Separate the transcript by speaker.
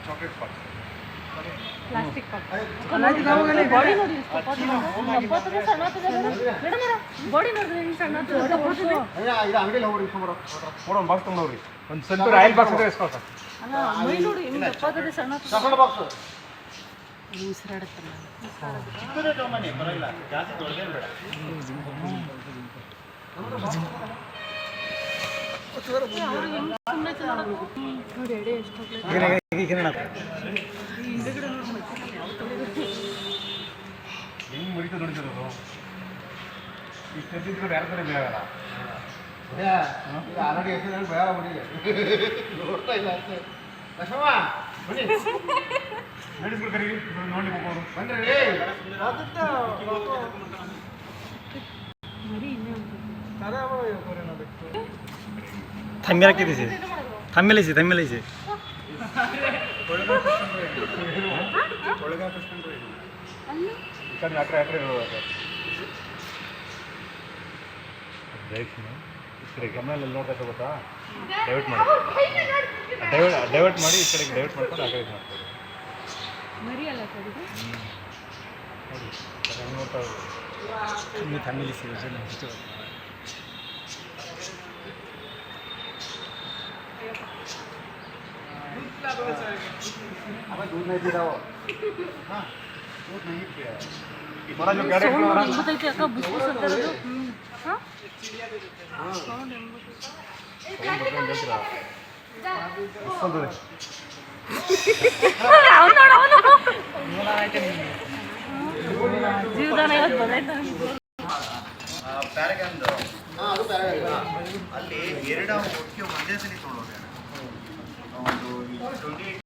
Speaker 1: chocolate pot
Speaker 2: plastic pot body ನೋಡಿ ಎಷ್ಟು pot ಇದೆ ಸಣ್ಣ ಆಗ್ತದೆ ಮೇಡಮ್ ಬಾಡಿ ನೋಡಿದ್ರೆ ಹಿಂಗೆ ಸಣ್ಣ ಆಗ್ತದೆ
Speaker 1: ಇದು ಅಂಗಡಿಯಲ್ಲಿ ಹೋಗ್ರಿ ಇಸ್ಕೊಂಬರೋ ನೋಡೋಣ ಬಾಕ್ಸ್ ತೊಗೊಂಡೋಗ್ರಿ ಒಂದು ಸ್ವಲ್ಪ ಆಯಿಲ್ ಬಾಕ್ಸ್ ಇದೆ ಇಸ್ಕೊ ಸರ್
Speaker 2: ಅಲ್ಲ ಮೈ ನೋಡಿ ಹಿಂಗೆ ದಪ್ಪಾಗ್ತದೆ ಸಣ್ಣ ಆಗ್ತದೆ
Speaker 1: ಸಣ್ಣ ಬಾಕ್ಸ್
Speaker 2: ಉಸಿರಾಡುತ್ತಲ್ಲ
Speaker 3: ಚಿಕ್ಕದೇ ತೊಗೊಂಬನ್ನಿ ಪರವಾಗಿಲ್ಲ ಜಾಸ್ತಿ ದೊಡ್ಡದೇನು ಬೇಡ
Speaker 2: ನೋಡಿ ಎಡೆ ಎಷ್ಟು
Speaker 1: ಹೆಂಗೆ ಮುರಿತು ನೋಡಿದ್ರು ಈ ತೆಗೆದಿದ್ರೆ ಬೇರೆ ಕಡೆ ಬೇಡಲ್ಲ ಆಲ್ರೆಡಿ ಎಷ್ಟು ಬೇಡ ಮುಡಿಗೆ ನೋಡ್ತಾ ಇಲ್ಲ ಅಷ್ಟೇ ಲಕ್ಷ್ಮಮ್ಮ ಬನ್ನಿ ನಡೆಸ್ಬಿಟ್ಟು ಕರೀರಿ ನೋಡಿ ಹೋಗೋರು ಬಂದ್ರಿ
Speaker 4: ಥಮ್ಮೆಲ್ ಹಾಕಿದ್ದೀಸಿ ಥಮ್ಮೆಲಿಸಿ ಥಮ್ಮೆಲಿಸಿ
Speaker 1: ಗಮನಲ್ಲಿ ನೋಡ್ತಾ ಗೊತ್ತಾ ಡೈವರ್ಟ್ ಮಾಡಿ ಡೈವರ್ಟ್ ಮಾಡಿ ಈ ಕಡೆಗೆ ಡೈವರ್ಟ್ ಮಾಡ್ಕೊಂಡು ಆ ಕಡೆ ಮಾಡ್ತಾರೆ
Speaker 2: ಮರಿಯಲ್ಲ ಸರ್ ಇದು
Speaker 1: ನೋಡಿ ನೋಡ್ತಾ
Speaker 4: ಥಮ್ಮೆಲಿಸಿ
Speaker 1: हमें दूध नहीं पी रहा हो हाँ दूध नहीं पिया थोड़ा जो क्या
Speaker 2: ಸೌಂಡ್ ನೋಡಿ ಎಂಬತ್ತೈತೆ ಅಕ್ಕ ಬುಸ್ಬುಸ್ ಅಂತ ಇರೋದು ಹಾಂ ಸೌಂಡ್ ಜೀವದಾನ ಇವತ್ತು ಬಂದೈತೆ
Speaker 3: ಪ್ಯಾರಾಗನ್ದು ಅಲ್ಲಿ ಎರಡು ಒಟ್ಟಿಗೆ ಒಂದೇ ಸಲ ತೊಗೊಂಡೋಗ್ಯಾರ ಒಂದು 28